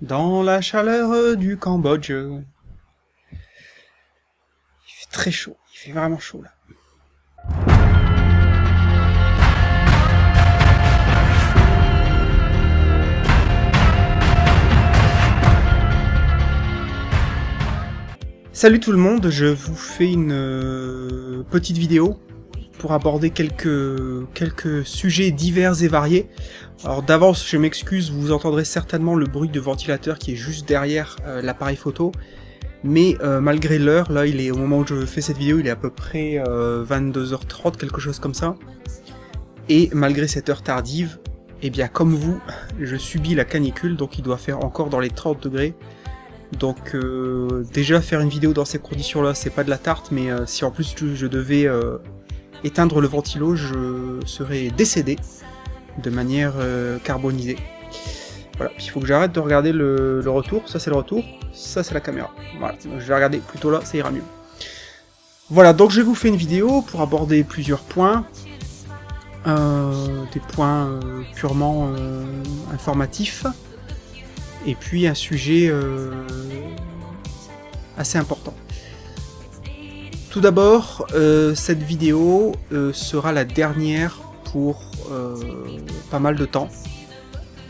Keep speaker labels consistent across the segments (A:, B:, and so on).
A: Dans la chaleur du Cambodge. Il fait très chaud, il fait vraiment chaud là. Salut tout le monde, je vous fais une petite vidéo pour aborder quelques sujets divers et variés. Alors d'avance, je m'excuse, vous entendrez certainement le bruit de ventilateur qui est juste derrière l'appareil photo. Mais malgré l'heure, là il est au moment où je fais cette vidéo, il est à peu près 22h30, quelque chose comme ça. Et malgré cette heure tardive, eh bien comme vous, je subis la canicule, donc il doit faire encore dans les 30 degrés. Donc déjà faire une vidéo dans ces conditions là c'est pas de la tarte, mais si en plus je devais éteindre le ventilo, je serais décédé de manière carbonisée. Voilà, puis il faut que j'arrête de regarder le retour, ça c'est le retour, ça c'est la caméra. Voilà, je vais regarder plutôt là, ça ira mieux. Voilà, donc je vais vous faire une vidéo pour aborder plusieurs points. Des points purement informatifs. Et puis un sujet assez important. Tout d'abord, cette vidéo sera la dernière pour pas mal de temps.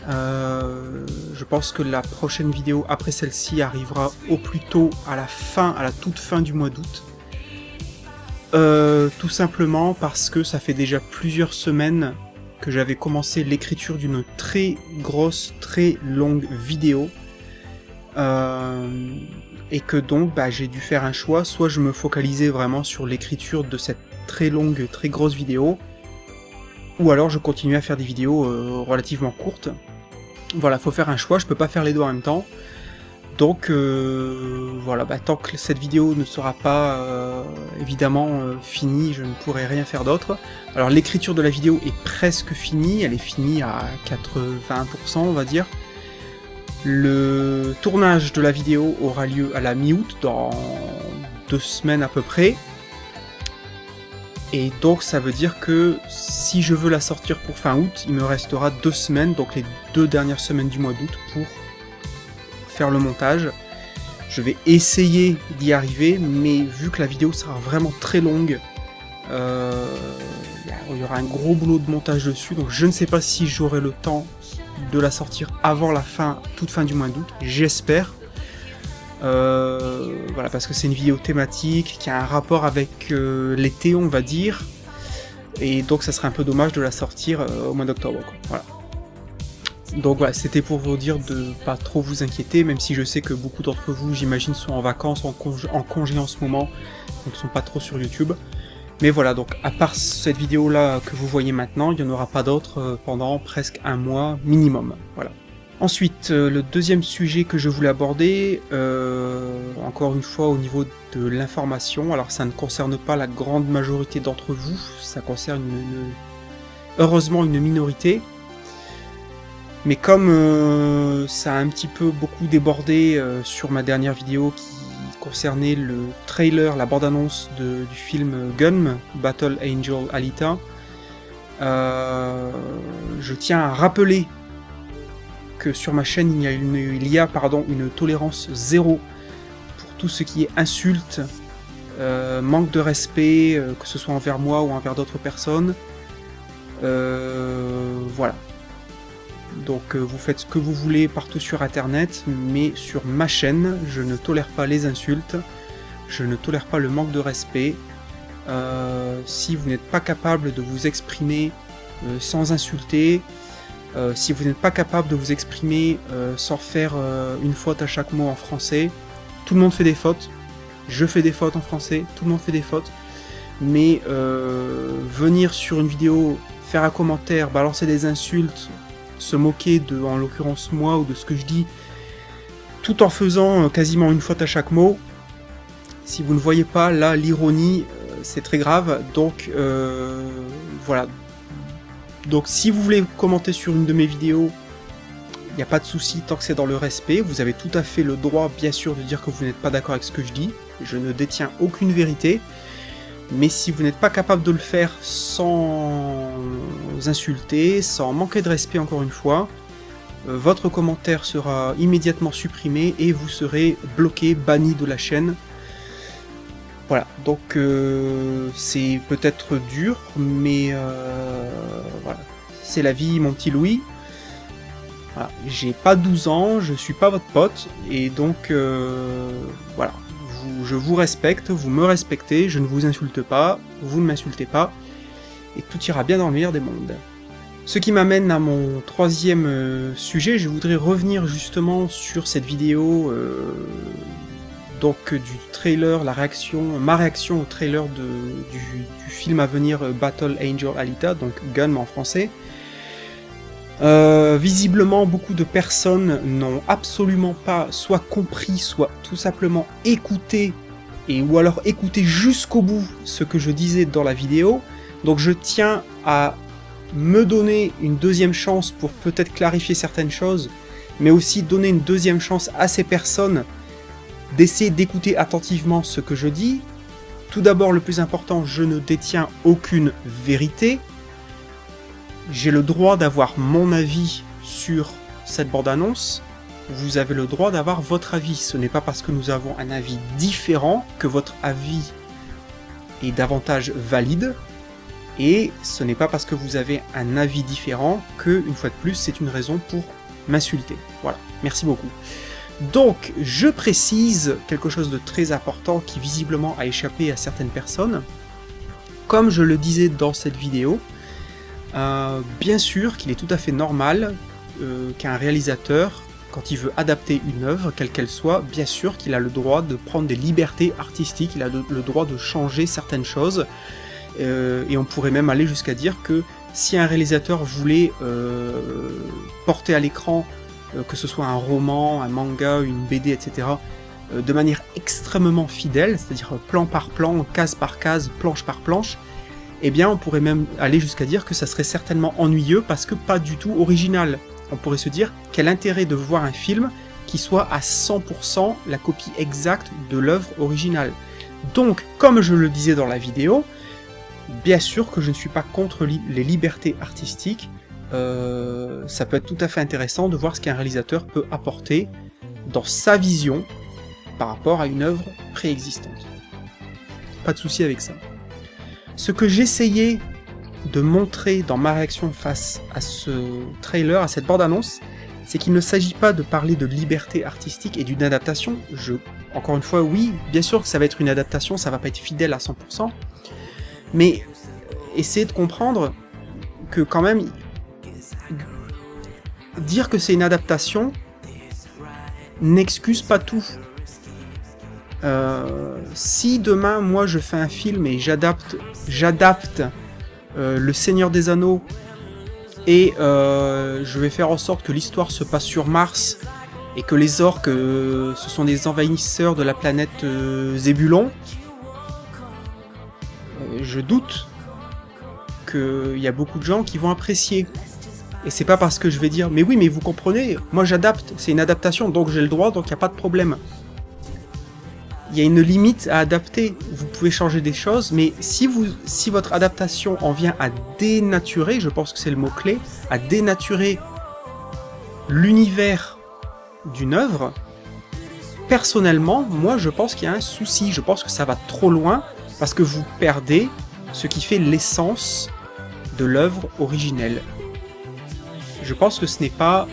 A: Je pense que la prochaine vidéo après celle-ci arrivera au plus tôt à la toute fin du mois d'août. Tout simplement parce que ça fait déjà plusieurs semaines que j'avais commencé l'écriture d'une très grosse, très longue vidéo, et que donc j'ai dû faire un choix, soit je me focalisais vraiment sur l'écriture de cette très longue, très grosse vidéo, ou alors je continuais à faire des vidéos relativement courtes. Voilà, faut faire un choix, je peux pas faire les deux en même temps. Donc voilà, tant que cette vidéo ne sera pas évidemment finie, je ne pourrai rien faire d'autre. Alors l'écriture de la vidéo est presque finie, elle est finie à 80% on va dire. Le tournage de la vidéo aura lieu à la mi-août, dans 2 semaines à peu près. Et donc ça veut dire que si je veux la sortir pour fin août, il me restera 2 semaines, donc les 2 dernières semaines du mois d'août pour faire le montage. Je vais essayer d'y arriver, mais vu que la vidéo sera vraiment très longue, il y aura un gros boulot de montage dessus, donc je ne sais pas si j'aurai le temps de la sortir avant la toute fin du mois d'août, j'espère. Voilà, parce que c'est une vidéo thématique qui a un rapport avec l'été, on va dire, et donc ça serait un peu dommage de la sortir au mois d'octobre. Voilà. Donc voilà, c'était pour vous dire de pas trop vous inquiéter, même si je sais que beaucoup d'entre vous, j'imagine, sont en vacances, en congé en ce moment, donc sont pas trop sur YouTube. Mais voilà, donc à part cette vidéo là que vous voyez maintenant, il n'y en aura pas d'autres pendant presque un mois minimum. Voilà. Ensuite, le deuxième sujet que je voulais aborder, encore une fois au niveau de l'information, alors ça ne concerne pas la grande majorité d'entre vous, ça concerne heureusement une minorité. Mais comme ça a un petit peu beaucoup débordé sur ma dernière vidéo qui concernait le trailer, la bande-annonce du film Gun, Battle Angel Alita, je tiens à rappeler que sur ma chaîne il y a une tolérance zéro pour tout ce qui est insulte, manque de respect, que ce soit envers moi ou envers d'autres personnes. Voilà. Donc vous faites ce que vous voulez partout sur internet, mais sur ma chaîne, je ne tolère pas les insultes, je ne tolère pas le manque de respect. Si vous n'êtes pas capable de vous exprimer sans insulter, si vous n'êtes pas capable de vous exprimer sans faire une faute à chaque mot en français, tout le monde fait des fautes, je fais des fautes en français, tout le monde fait des fautes, mais venir sur une vidéo, faire un commentaire, balancer des insultes, se moquer de, en l'occurrence moi, ou de ce que je dis, tout en faisant quasiment une faute à chaque mot, si vous ne voyez pas, là, l'ironie, c'est très grave, donc voilà. Donc si vous voulez commenter sur une de mes vidéos, il n'y a pas de souci tant que c'est dans le respect, vous avez tout à fait le droit, bien sûr, de dire que vous n'êtes pas d'accord avec ce que je dis, je ne détiens aucune vérité, mais si vous n'êtes pas capable de le faire sans insulter, sans manquer de respect encore une fois, votre commentaire sera immédiatement supprimé et vous serez bloqué, banni de la chaîne. Voilà, donc c'est peut-être dur, mais voilà, c'est la vie, mon petit Louis. Voilà, j'ai pas 12 ans, je suis pas votre pote, et donc voilà, je vous respecte, vous me respectez, je ne vous insulte pas, vous ne m'insultez pas, et tout ira bien dans le meilleur des mondes. Ce qui m'amène à mon troisième sujet. Je voudrais revenir justement sur cette vidéo donc du trailer, ma réaction au trailer du film à venir Battle Angel Alita, donc Gun en français. Visiblement, beaucoup de personnes n'ont absolument pas soit compris, soit tout simplement écouté, ou alors écouté jusqu'au bout ce que je disais dans la vidéo. Donc je tiens à me donner une deuxième chance pour peut-être clarifier certaines choses, mais aussi donner une deuxième chance à ces personnes d'essayer d'écouter attentivement ce que je dis. Tout d'abord, le plus important, je ne détiens aucune vérité. J'ai le droit d'avoir mon avis sur cette bande-annonce. Vous avez le droit d'avoir votre avis. Ce n'est pas parce que nous avons un avis différent que votre avis est davantage valide. Et ce n'est pas parce que vous avez un avis différent que, une fois de plus, c'est une raison pour m'insulter. Voilà, merci beaucoup. Donc, je précise quelque chose de très important qui visiblement a échappé à certaines personnes. Comme je le disais dans cette vidéo, bien sûr qu'il est tout à fait normal qu'un réalisateur, quand il veut adapter une œuvre, quelle qu'elle soit, bien sûr qu'il a le droit de prendre des libertés artistiques, il a le droit de changer certaines choses. Et on pourrait même aller jusqu'à dire que si un réalisateur voulait porter à l'écran, que ce soit un roman, un manga, une BD, etc., de manière extrêmement fidèle, c'est-à-dire plan par plan, case par case, planche par planche, eh bien on pourrait même aller jusqu'à dire que ça serait certainement ennuyeux parce que pas du tout original. On pourrait se dire quel intérêt de voir un film qui soit à 100% la copie exacte de l'œuvre originale. Donc, comme je le disais dans la vidéo, bien sûr que je ne suis pas contre les libertés artistiques, ça peut être tout à fait intéressant de voir ce qu'un réalisateur peut apporter dans sa vision par rapport à une œuvre préexistante. Pas de souci avec ça. Ce que j'essayais de montrer dans ma réaction face à ce trailer, à cette bande-annonce, c'est qu'il ne s'agit pas de parler de liberté artistique et d'une adaptation. Encore une fois, oui, bien sûr que ça va être une adaptation, ça va pas être fidèle à 100%, mais essayez de comprendre que quand même, dire que c'est une adaptation n'excuse pas tout. Si demain, moi, je fais un film et j'adapte Le Seigneur des Anneaux et je vais faire en sorte que l'histoire se passe sur Mars et que les orques, ce sont des envahisseurs de la planète Zébulon, je doute qu'il y a beaucoup de gens qui vont apprécier. Et c'est pas parce que je vais dire « Mais oui, mais vous comprenez, moi j'adapte, c'est une adaptation, donc j'ai le droit, donc il n'y a pas de problème. » Il y a une limite à adapter, vous pouvez changer des choses, mais si votre adaptation en vient à dénaturer, je pense que c'est le mot-clé, à dénaturer l'univers d'une œuvre, personnellement, moi je pense qu'il y a un souci, je pense que ça va trop loin, parce que vous perdez ce qui fait l'essence de l'œuvre originelle. Je pense que ce n'est pas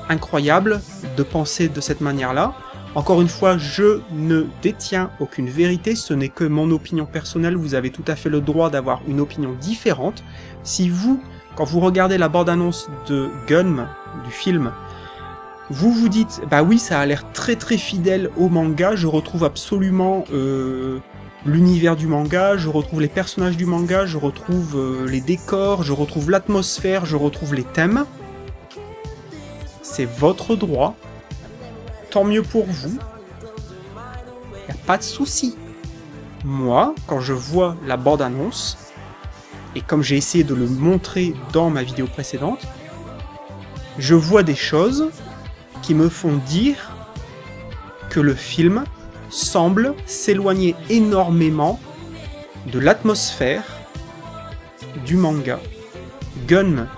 A: incroyable de penser de cette manière-là. Encore une fois, je ne détiens aucune vérité, ce n'est que mon opinion personnelle, vous avez tout à fait le droit d'avoir une opinion différente. Si vous, quand vous regardez la bande-annonce de Gun, du film, vous vous dites, bah oui, ça a l'air très très fidèle au manga, je retrouve absolument l'univers du manga, je retrouve les personnages du manga, je retrouve les décors, je retrouve l'atmosphère, je retrouve les thèmes. C'est votre droit, tant mieux pour vous, il n'y a pas de souci. Moi, quand je vois la bande-annonce, et comme j'ai essayé de le montrer dans ma vidéo précédente, je vois des choses qui me font dire que le film semble s'éloigner énormément de l'atmosphère du manga. Gun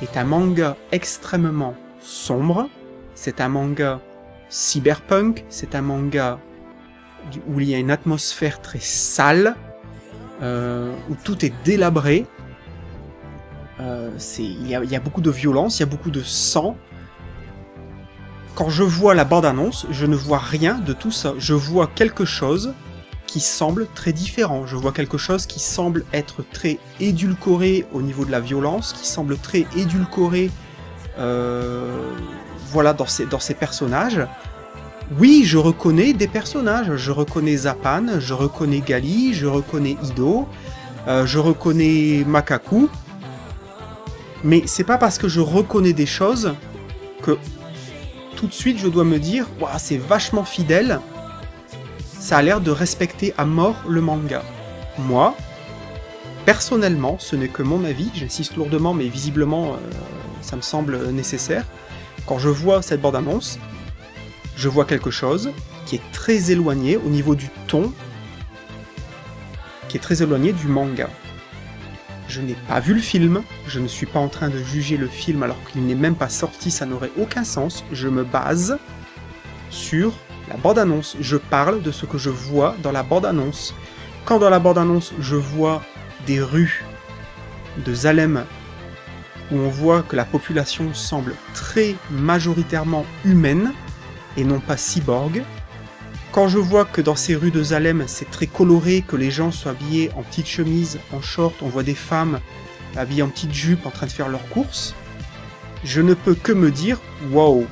A: est un manga extrêmement sombre, c'est un manga cyberpunk, c'est un manga où il y a une atmosphère très sale, où tout est délabré, il y a beaucoup de violence, il y a beaucoup de sang. Quand je vois la bande-annonce, je ne vois rien de tout ça. Je vois quelque chose qui semble très différent. Je vois quelque chose qui semble être très édulcoré au niveau de la violence, qui semble très édulcoré voilà, dans ces personnages. Oui, je reconnais des personnages. Je reconnais Zapan, je reconnais Gali, je reconnais Ido, je reconnais Makaku. Mais c'est pas parce que je reconnais des choses que tout de suite je dois me dire « Waouh, c'est vachement fidèle, ça a l'air de respecter à mort le manga ». Moi, personnellement, ce n'est que mon avis, j'insiste lourdement, mais visiblement ça me semble nécessaire. Quand je vois cette bande-annonce, je vois quelque chose qui est très éloigné au niveau du ton, qui est très éloigné du manga. Je n'ai pas vu le film, je ne suis pas en train de juger le film alors qu'il n'est même pas sorti, ça n'aurait aucun sens. Je me base sur la bande-annonce. Je parle de ce que je vois dans la bande-annonce. Quand dans la bande-annonce, je vois des rues de Zalem où on voit que la population semble très majoritairement humaine et non pas cyborg, quand je vois que dans ces rues de Zalem, c'est très coloré, que les gens sont habillés en petites chemises, en short, on voit des femmes habillées en petites jupes en train de faire leurs courses, je ne peux que me dire « Wow !»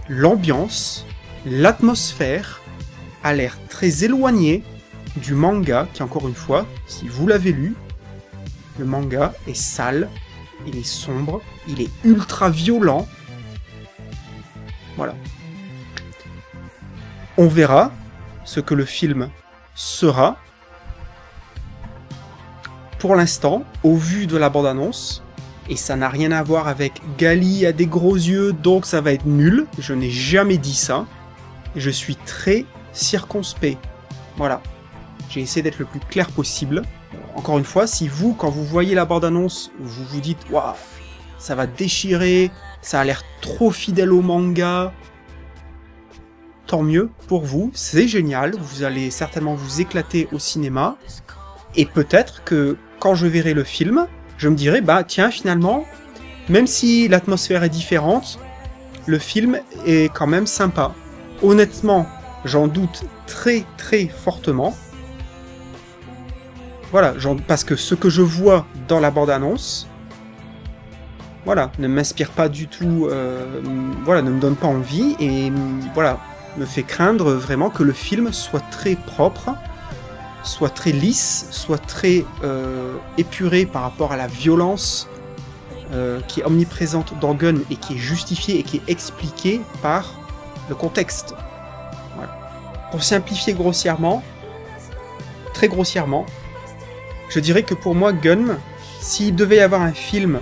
A: L'ambiance, l'atmosphère a l'air très éloignée du manga, qui encore une fois, si vous l'avez lu, le manga est sale, il est sombre, il est ultra violent. Voilà. On verra ce que le film sera. Pour l'instant, au vu de la bande-annonce, et ça n'a rien à voir avec Gali a des gros yeux, donc ça va être nul, je n'ai jamais dit ça. Je suis très circonspect. Voilà. J'ai essayé d'être le plus clair possible. Encore une fois, si vous, quand vous voyez la bande-annonce, vous vous dites « Waouh, ça va déchirer, ça a l'air trop fidèle au manga », tant mieux pour vous, c'est génial, vous allez certainement vous éclater au cinéma, et peut-être que quand je verrai le film, je me dirai, bah tiens, finalement, même si l'atmosphère est différente, le film est quand même sympa. Honnêtement, j'en doute très très fortement. Voilà, parce que ce que je vois dans la bande-annonce, voilà, ne m'inspire pas du tout, voilà, ne me donne pas envie, et voilà, me fait craindre vraiment que le film soit très propre, soit très lisse, soit très épuré par rapport à la violence qui est omniprésente dans Gun et qui est justifiée et qui est expliquée par le contexte. Voilà. Pour simplifier grossièrement, très grossièrement, je dirais que pour moi, Gun, s'il devait y avoir un film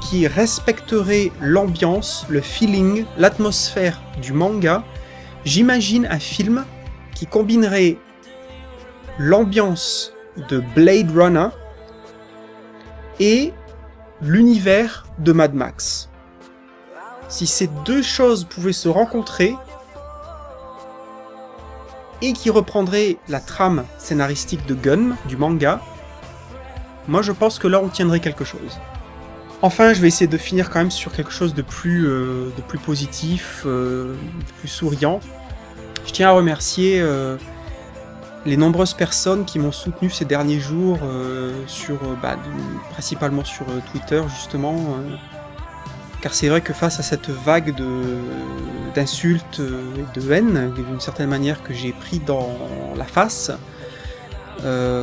A: qui respecterait l'ambiance, le feeling, l'atmosphère du manga, j'imagine un film qui combinerait l'ambiance de Blade Runner et l'univers de Mad Max. Si ces deux choses pouvaient se rencontrer et qui reprendraient la trame scénaristique de Gun, du manga, moi je pense que là on tiendrait quelque chose. Enfin, je vais essayer de finir quand même sur quelque chose de plus positif, de plus souriant. Je tiens à remercier les nombreuses personnes qui m'ont soutenu ces derniers jours, principalement sur Twitter justement, car c'est vrai que face à cette vague d'insultes et de haine, d'une certaine manière que j'ai pris dans la face,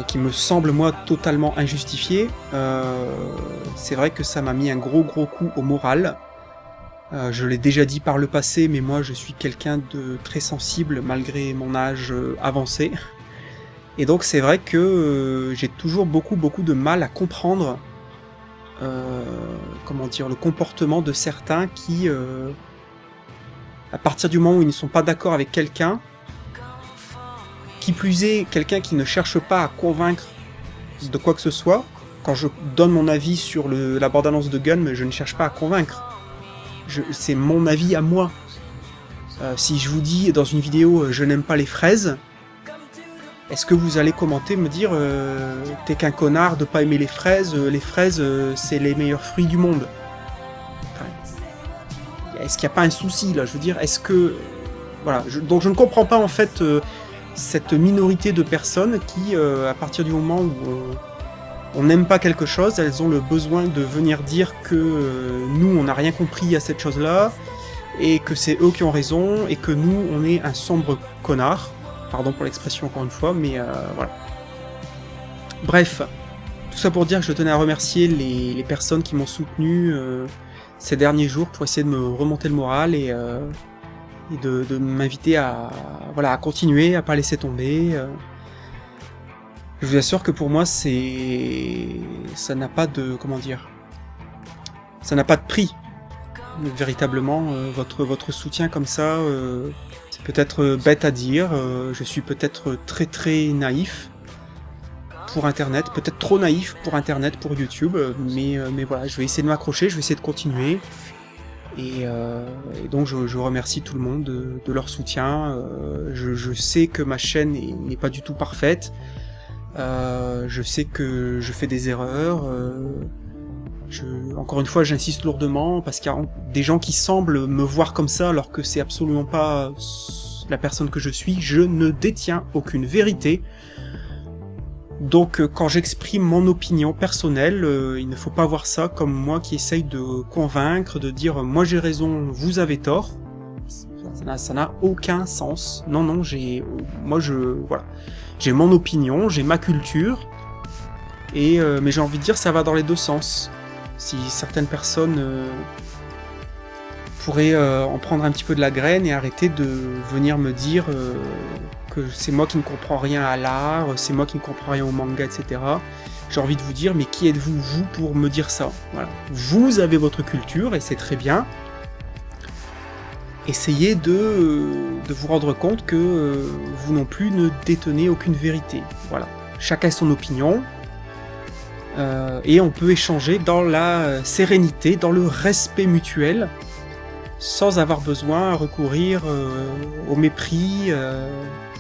A: qui me semble moi totalement injustifié, c'est vrai que ça m'a mis un gros coup au moral. Je l'ai déjà dit par le passé, mais moi je suis quelqu'un de très sensible malgré mon âge avancé. Et donc c'est vrai que j'ai toujours beaucoup de mal à comprendre comment dire, le comportement de certains qui, à partir du moment où ils ne sont pas d'accord avec quelqu'un, qui plus est quelqu'un qui ne cherche pas à convaincre de quoi que ce soit, quand je donne mon avis sur la bande-annonce de Gun, je ne cherche pas à convaincre. C'est mon avis à moi. Si je vous dis dans une vidéo je n'aime pas les fraises, est-ce que vous allez commenter, me dire t'es qu'un connard de pas aimer les fraises c'est les meilleurs fruits du monde. Enfin, est-ce qu'il n'y a pas un souci là? Je veux dire, est-ce que... Voilà, donc je ne comprends pas en fait cette minorité de personnes qui, à partir du moment où on n'aime pas quelque chose, elles ont le besoin de venir dire que nous on n'a rien compris à cette chose-là, et que c'est eux qui ont raison, et que nous, on est un sombre connard. Pardon pour l'expression encore une fois, mais voilà. Bref, tout ça pour dire que je tenais à remercier les personnes qui m'ont soutenu ces derniers jours pour essayer de me remonter le moral et de m'inviter à, voilà, à continuer, à pas laisser tomber. Je vous assure que pour moi, ça n'a pas de... Comment dire? Ça n'a pas de prix. Véritablement, votre soutien comme ça, c'est peut-être bête à dire, je suis peut-être très très naïf pour Internet, peut-être trop naïf pour Internet, pour YouTube, mais voilà, je vais essayer de m'accrocher, je vais essayer de continuer, et donc je remercie tout le monde de leur soutien. Je sais que ma chaîne n'est pas du tout parfaite, je sais que je fais des erreurs, encore une fois, j'insiste lourdement, parce qu'il y a des gens qui semblent me voir comme ça, alors que c'est absolument pas la personne que je suis. Je ne détiens aucune vérité. Donc, quand j'exprime mon opinion personnelle, il ne faut pas voir ça comme moi qui essaye de convaincre, de dire « moi j'ai raison, vous avez tort ». Ça n'a aucun sens. Non, non, voilà. J'ai mon opinion, j'ai ma culture, mais j'ai envie de dire ça va dans les deux sens. Si certaines personnes pourraient en prendre un petit peu de la graine et arrêter de venir me dire que c'est moi qui ne comprends rien à l'art, c'est moi qui ne comprends rien au manga, etc. J'ai envie de vous dire, mais qui êtes-vous, vous, pour me dire ça? Voilà. Vous avez votre culture, et c'est très bien. Essayez de vous rendre compte que vous non plus ne détenez aucune vérité. Voilà. Chacun son opinion. Et on peut échanger dans la sérénité, dans le respect mutuel, sans avoir besoin à recourir au mépris,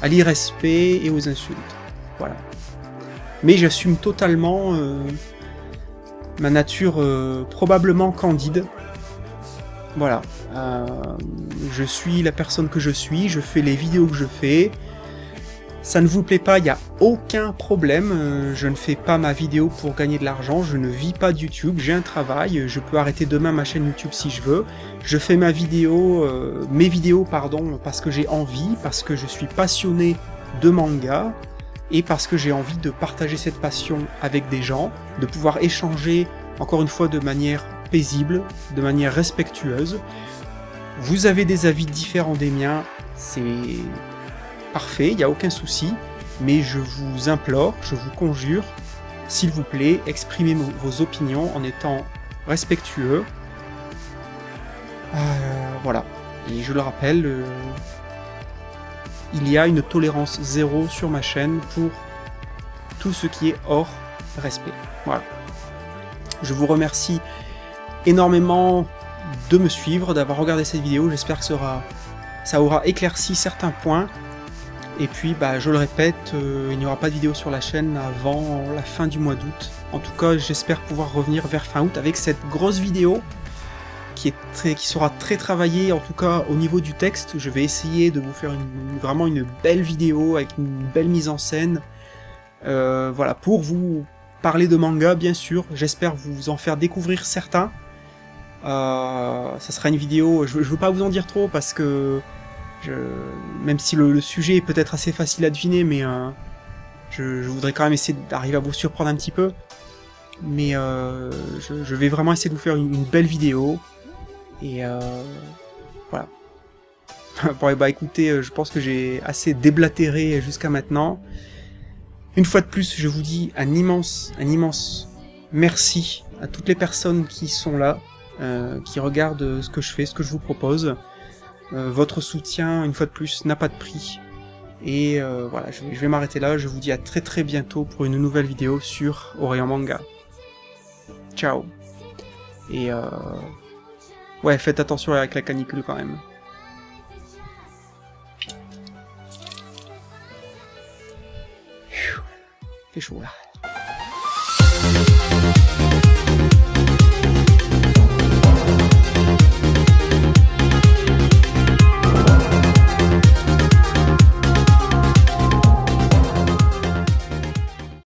A: à l'irrespect et aux insultes. Voilà. Mais j'assume totalement ma nature probablement candide. Voilà. Je suis la personne que je suis, je fais les vidéos que je fais. Ça ne vous plaît pas, il n'y a aucun problème, je ne fais pas ma vidéo pour gagner de l'argent, je ne vis pas de YouTube, j'ai un travail, je peux arrêter demain ma chaîne YouTube si je veux. Je fais mes vidéos parce que j'ai envie, parce que je suis passionné de manga, et parce que j'ai envie de partager cette passion avec des gens, de pouvoir échanger, encore une fois, de manière paisible, de manière respectueuse. Vous avez des avis différents des miens, c'est parfait, il n'y a aucun souci, mais je vous implore, je vous conjure, s'il vous plaît, exprimez vos opinions en étant respectueux. Voilà, et je le rappelle, il y a une tolérance zéro sur ma chaîne pour tout ce qui est hors respect. Voilà. Je vous remercie énormément de me suivre, d'avoir regardé cette vidéo, j'espère que ça aura éclairci certains points. Et puis, je le répète, il n'y aura pas de vidéo sur la chaîne avant la fin du mois d'août. En tout cas, j'espère pouvoir revenir vers fin août avec cette grosse vidéo qui sera très travaillée, en tout cas au niveau du texte. Je vais essayer de vous faire vraiment une belle vidéo avec une belle mise en scène. Voilà, pour vous parler de manga, bien sûr. J'espère vous en faire découvrir certains. Ça sera une vidéo, je ne veux pas vous en dire trop parce que même si le sujet est peut-être assez facile à deviner, mais je voudrais quand même essayer d'arriver à vous surprendre un petit peu. Mais je vais vraiment essayer de vous faire une belle vidéo. Et voilà. Bon, écoutez, je pense que j'ai assez déblatéré jusqu'à maintenant. Une fois de plus, je vous dis un immense merci à toutes les personnes qui sont là, qui regardent ce que je fais, ce que je vous propose. Votre soutien, une fois de plus, n'a pas de prix. Et voilà, je vais m'arrêter là. Je vous dis à très bientôt pour une nouvelle vidéo sur Orient Manga. Ciao. Et ouais, faites attention avec la canicule quand même. Fait chaud là.